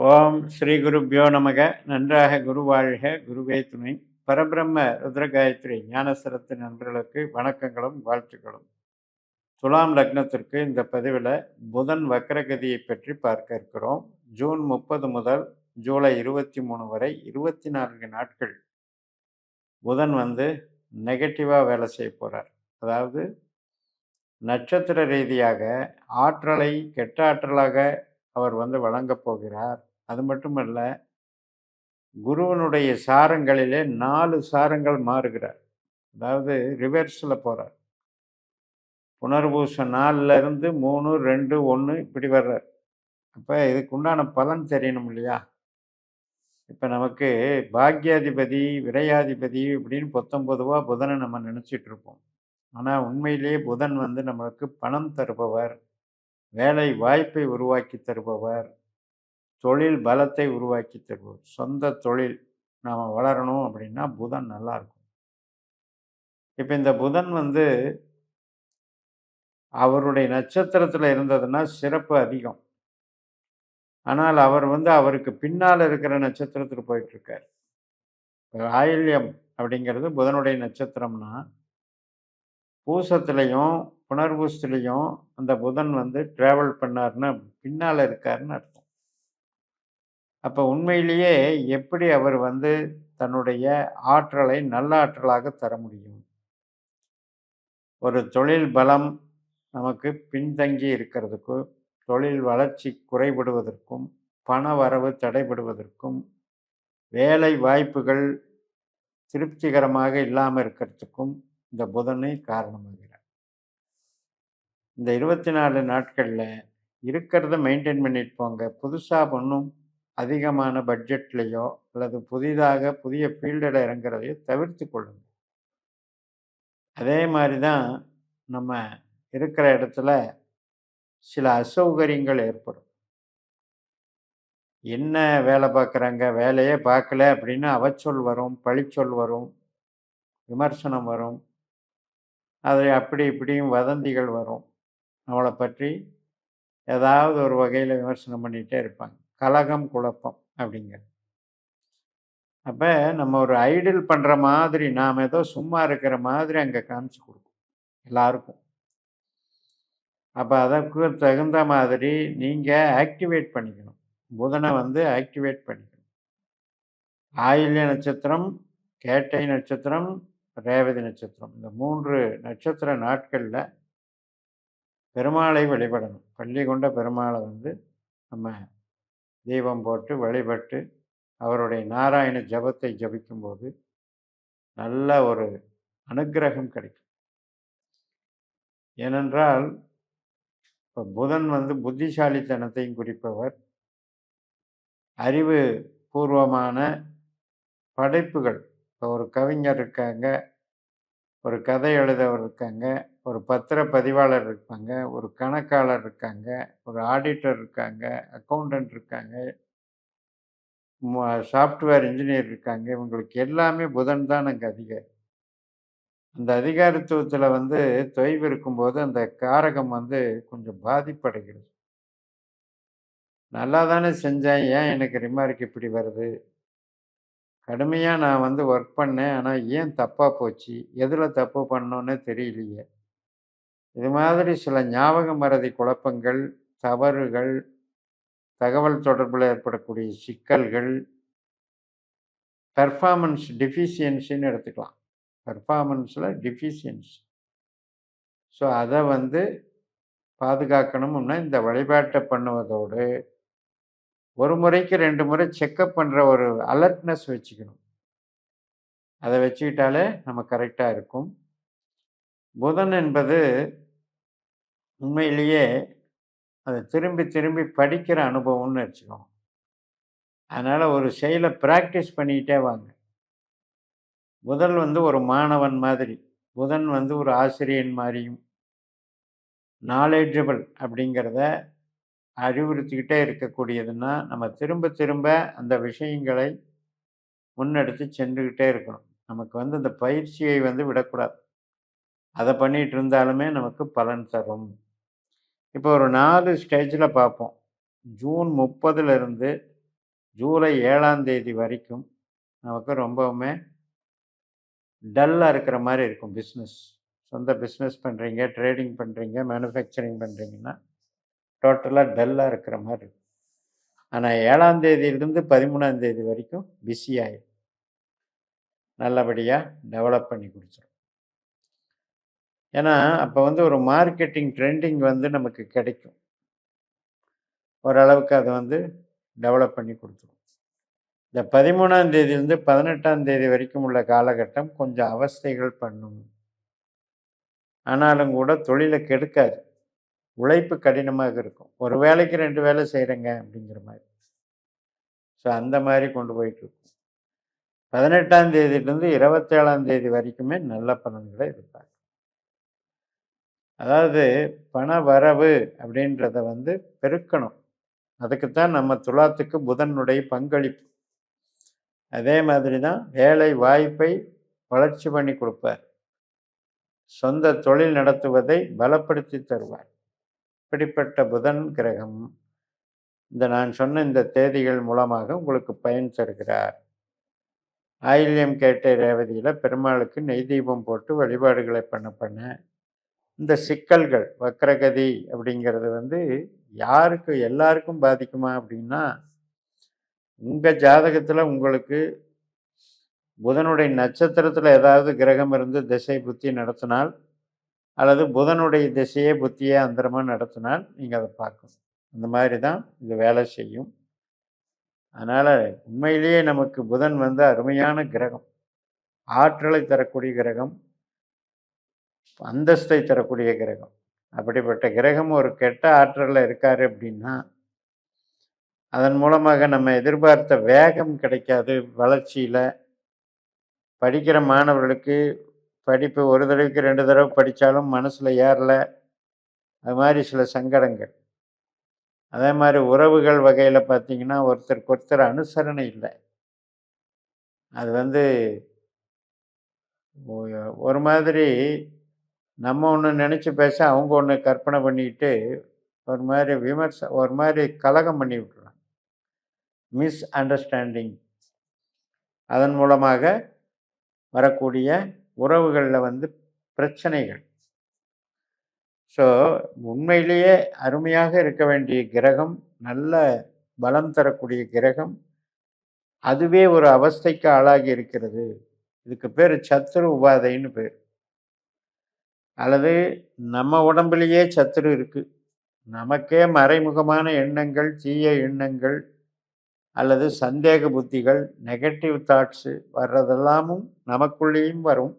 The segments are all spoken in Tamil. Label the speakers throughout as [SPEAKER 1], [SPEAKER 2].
[SPEAKER 1] ஓம் ஸ்ரீ குருப்யோ நமக. நன்றாக குரு வாழ்க, குருவே துணை. பரபிரம்ம ருத்ரகாயத்ரி ஞானசரத்து நண்பர்களுக்கு வணக்கங்களும் வாழ்த்துக்களும். துலாம் லக்னத்திற்கு இந்த பதிவில் புதன் வக்ரகதியை பற்றி பார்க்க இருக்கிறோம். ஜூன் 30 முதல் ஜூலை 23 வரை 24 நாட்கள் புதன் நெகட்டிவாக வேலை செய்ய போகிறார். அதாவது நட்சத்திர ரீதியாக ஆற்றலை கெட்ட ஆற்றலாக அவர் வழங்கப் போகிறார். அது மட்டுமல்ல, குருவனுடைய சாரங்களிலே 4 சாரங்கள் மாறுகிறார். அதாவது ரிவர்ஸில் போகிறார். புனர்பூச 4ல் இருந்து 3, 2, 1 இப்படி வர்றார். அப்போ இதுக்கு உண்டான பலன் தெரியணும் இல்லையா? இப்போ நமக்கு பாக்யாதிபதி, விரையாதிபதி இப்படின்னு 19 புதனை நம்ம நினச்சிட்டு இருப்போம். ஆனால் உண்மையிலேயே புதன் நம்மளுக்கு பணம் தருபவர், வேலை வாய்ப்பை உருவாக்கி தருபவர், தொழில் பலத்தை உருவாக்கி தருபவர். சொந்த தொழில் நாம் வளரணும் அப்படின்னா புதன் நல்லா இருக்கும். இப்போ இந்த புதன் அவருடைய நட்சத்திரத்தில் இருந்ததுன்னா சிறப்பு அதிகம். ஆனால் அவர் அவருக்கு பின்னால் இருக்கிற நட்சத்திரத்துக்கு போயிட்டு இருக்கார். ஆயில்யம் அப்படிங்கிறது புதனுடைய நட்சத்திரம்னா, பூசத்துலேயும் புனர்பூசத்துலேயும் அந்த புதன் டிராவல் பண்ணார்னா பின்னால் இருக்காருன்னு அர்த்தம். அப்போ உண்மையிலேயே எப்படி அவர் தன்னுடைய ஆற்றலை நல்ல ஆற்றலாக தர முடியும்? ஒரு தொழில் பலம் நமக்கு பின்தங்கி இருக்கிறதுக்கும், தொழில் வளர்ச்சி குறைபடுவதற்கும், பண வரவு தடைபடுவதற்கும், வேலை வாய்ப்புகள் திருப்திகரமாக இல்லாமல் இருக்கிறதுக்கும் இந்த புதனை காரணமாகிறார். இந்த 24 நாட்களில் இருக்கிறத மெயின்டைன் பண்ணிட்டு போங்க. புதுசாக ஒன்றும் அதிகமான பட்ஜெட்லேயோ அல்லது புதிதாக புதிய ஃபீல்டில் இறங்குறதையோ தவிர்த்து கொள்ளுங்கள். அதே மாதிரி தான் நம்ம இருக்கிற இடத்துல சில அசௌகரியங்கள் ஏற்படும். என்ன வேலை பார்க்குறாங்க, வேலையே பார்க்கல அப்படின்னு அவச்சொல் வரும், பழிச்சொல் வரும், விமர்சனம் வரும், அது அப்படி இப்படியும் வதந்திகள் வரும். அவளை பற்றி ஏதாவது ஒரு வகையில் விமர்சனம் பண்ணிகிட்டே இருப்பாங்க. கலகம் குழப்பம் அப்படிங்கிறது. அப்போ நம்ம ஒரு ஐடில் பண்ணுற மாதிரி, நாம் ஏதோ சும்மா இருக்கிற மாதிரி அங்கே காமிச்சு கொடுக்கும் எல்லாருக்கும். அப்போ அதற்கு தகுந்த மாதிரி நீங்கள் ஆக்டிவேட் பண்ணிக்கணும். புதனை ஆக்டிவேட் பண்ணிக்கணும். ஆயில்ய நட்சத்திரம், கேட்டை நட்சத்திரம், ரேவதி நட்சத்திரம், இந்த 3 நட்சத்திர நாட்களில் பெருமாளை வழிபடணும். பள்ளி கொண்ட பெருமாளை நம்ம தீபம் போட்டு வழிபட்டு அவருடைய நாராயண ஜபத்தை ஜபிக்கும்போது நல்ல ஒரு அனுக்கிரகம் கிடைக்கும். ஏனென்றால் இப்போ புதன் புத்திசாலித்தனத்தையும் குறிப்பவர். அறிவு பூர்வமான படைப்புகள், இப்போ ஒரு கவிஞர் இருக்காங்க, ஒரு கதை எழுதவர் இருக்காங்க, ஒரு பத்திர பதிவாளர் இருப்பாங்க, ஒரு கணக்காளர் இருக்காங்க, ஒரு ஆடிட்டர் இருக்காங்க, அக்கௌண்டன்ட் இருக்காங்க, சாஃப்ட்வேர் இன்ஜினியர் இருக்காங்க. இவங்களுக்கு எல்லாமே புதன் தான் அங்கே அதிகாரி. அந்த அதிகாரத்துவத்தில் தொய்வு இருக்கும்போது அந்த காரகம் கொஞ்சம் பாதிப்படைகிறது. நல்லா தானே செஞ்சேன், ஏன் எனக்கு ரிமார்க் இப்படி வருது? கடுமையாக நான் ஒர்க் பண்ணேன், ஆனால் ஏன் தப்பாக போச்சு? எதில் தப்பு பண்ணோன்னே தெரியலையே. இது மாதிரி சில ஞாபக மறதி குழப்பங்கள், தவறுகள், தகவல் தொடர்பில் ஏற்படக்கூடிய சிக்கல்கள், பெர்ஃபார்மன்ஸ் டிஃபிஷியன்சின்னு எடுத்துக்கலாம். பெர்ஃபார்மன்ஸில் டிஃபிஷியன்சி. ஸோ அதை பாதுகாக்கணும்னா இந்த வழிபாட்டை பண்ணுவதோடு ஒரு முறைக்கு 2 முறை செக்கப் பண்ணுற ஒரு அலர்ட்னஸ் வச்சுக்கணும். அதை வச்சுக்கிட்டாலே நம்ம கரெக்டாக இருக்கும். புதன் என்பது உண்மையிலேயே அதை திரும்பி திரும்பி படிக்கிற அனுபவம்னு வச்சுக்கோங்க. அதனால் ஒரு செயலை ப்ராக்டிஸ் பண்ணிக்கிட்டே வாங்க. புதன் ஒரு மாணவன் மாதிரி, புதன் ஒரு ஆசிரியன் மாதிரியும் நாலேஜபிள் அப்படிங்கிறத அறிவுறுத்திக்கிட்டே இருக்கக்கூடியதுன்னா நம்ம திரும்ப திரும்ப அந்த விஷயங்களை முன்னெடுத்து சென்றுக்கிட்டே இருக்கணும். நமக்கு அந்த பயிற்சியை விடக்கூடாது. அதை பண்ணிகிட்டு இருந்தாலுமே நமக்கு பலன் தரும். இப்போ ஒரு 4 ஸ்டேஜில் பார்ப்போம். ஜூன் 30லிருந்து ஜூலை 7ஆம் தேதி வரைக்கும் நமக்கு ரொம்பவுமே டல்லாக இருக்கிற மாதிரி இருக்கும் பிஸ்னஸ். சொந்த பிஸ்னஸ் பண்ணுறீங்க, ட்ரேடிங் பண்ணுறீங்க, மேனுஃபேக்சரிங் பண்ணுறீங்கன்னா டோட்டலாக டல்லாக இருக்கிற மாதிரி இருக்கும். ஆனால் 7ஆம் தேதியிலிருந்து 13ஆம் தேதி வரைக்கும் பிஸி ஆகிடும். நல்லபடியாக டெவலப் பண்ணி கொடுத்துரும். ஏன்னா அப்போ வந்து ஒரு மார்க்கெட்டிங் ட்ரெண்டிங் வந்து நமக்கு கிடைக்கும். ஓரளவுக்கு அதை வந்து டெவலப் பண்ணி கொடுத்துரும். இந்த 13ஆம் தேதியிலிருந்து 18ஆம் தேதி வரைக்கும் உள்ள காலகட்டம் கொஞ்சம் அவஸ்தைகள் பண்ணும். ஆனாலும் கூட தொழிலை கெடுக்காது. உழைப்பு கடினமாக இருக்கும். ஒரு வேலைக்கு 2 வேலை செய்கிறேங்க அப்படிங்கிற மாதிரி. ஸோ அந்த மாதிரி கொண்டு போயிட்டுருக்கும். 18ஆம் தேதியிலிருந்து 27ஆம் தேதி வரைக்குமே நல்ல பலன்களை இருப்பாங்க. அதாவது பண வரவு அப்படின்றத வந்து பெருக்கணும். அதுக்குத்தான் நம்ம துலாத்துக்கு புதனுடைய பங்களிப்பு. அதே மாதிரி தான் வேலை வாய்ப்பை வளர்ச்சி பண்ணி கொடுப்பார். சொந்த தொழில் நடத்துவதை பலப்படுத்தி தருவார். இப்படிப்பட்ட புதன் கிரகம் நான் சொன்ன இந்த தேதிகள் மூலமாக உங்களுக்கு பயன் தருகிறார். ஆயில்யம் கேட்டை ரேவதியில் பெருமாளுக்கு நெய் தீபம் போட்டு வழிபாடுகளை பண்ண இந்த சிக்கல்கள் வக்ரகதி அப்படிங்கிறது வந்து யாருக்கு எல்லாருக்கும் பாதிக்குமா அப்படின்னா, உங்கள் ஜாதகத்தில் உங்களுக்கு புதனுடைய நட்சத்திரத்தில் ஏதாவது கிரகம் இருந்து திசை புத்தி நடத்தினால், அல்லது புதனுடைய திசையே புத்தியே அந்தரமாக நடத்தினால் நீங்கள் அதை பார்க்கணும். அந்த மாதிரி தான் இது வேலை செய்யும். அதனால் உண்மையிலேயே நமக்கு புதன் வந்து அருமையான கிரகம். ஆற்றலை தரக்கூடிய கிரகம், அந்தஸ்தை தரக்கூடிய கிரகம். அப்படிப்பட்ட கிரகம் ஒரு கெட்ட ஆற்றலில் இருக்காரு அப்படின்னா, அதன் மூலமாக நம்ம எதிர்பார்த்த வேகம் கிடைக்காது. வளர்ச்சியில் படிக்கிற மாணவர்களுக்கு படிப்பு ஒரு தடவைக்கு 2 தடவை படித்தாலும் மனசில் ஏறல. அது மாதிரி சில சங்கடங்கள். அதே மாதிரி உறவுகள் வகையில் பார்த்திங்கன்னா ஒருத்தருக்கு ஒருத்தர் அனுசரணை இல்லை. அது வந்து ஒரு மாதிரி நம்ம ஒன்று நினச்சி பேச அவங்க ஒன்று கற்பனை பண்ணிக்கிட்டு ஒரு மாதிரி ஒரு மாதிரி கலகம் பண்ணி விட்டுறாங்க. Miss understanding. அதன் மூலமாக வரக்கூடிய உறவுகளில் வந்து பிரச்சனைகள். ஸோ உண்மையிலேயே அருமையாக இருக்க வேண்டிய கிரகம், நல்ல பலம் தரக்கூடிய கிரகம், அதுவே ஒரு அவஸ்தைக்கு ஆளாகி இருக்கிறது. இதுக்கு பேர் சத்துரு உபாதைன்னு பேர். அல்லது நம்ம உடம்புலேயே சத்துரு இருக்குது. நமக்கே மறைமுகமான எண்ணங்கள், தீய எண்ணங்கள் அல்லது சந்தேக புத்திகள், நெகட்டிவ் தாட்ஸு வர்றதெல்லாமும் நமக்குள்ளேயும் வரும்.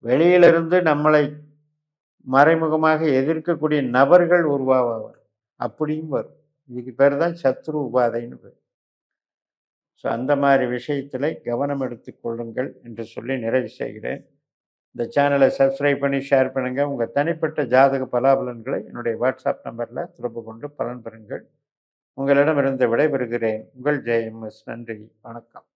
[SPEAKER 1] வெளியிலிருந்து நம்மளை மறைமுகமாக எதிர்க்கக்கூடிய நபர்கள் உருவாவார், அப்படியும் வரும். இதுக்கு பேர் தான் சத்ரு உபாதைன்னு பேர். ஸோ அந்த மாதிரி விஷயத்தில் கவனம் எடுத்துக்கொள்ளுங்கள் என்று சொல்லி நிறைவு செய்கிறேன். இந்த சேனலை சப்ஸ்கிரைப் பண்ணி ஷேர் பண்ணுங்கள். உங்கள் தனிப்பட்ட ஜாதக பலாபலன்களை என்னுடைய வாட்ஸ்அப் நம்பரில் தொடர்பு கொண்டு பலன் பெறுங்கள். உங்களிடமிருந்து விடைபெறுகிறேன். உங்கள் ஜெயம்எஸ். நன்றி, வணக்கம்.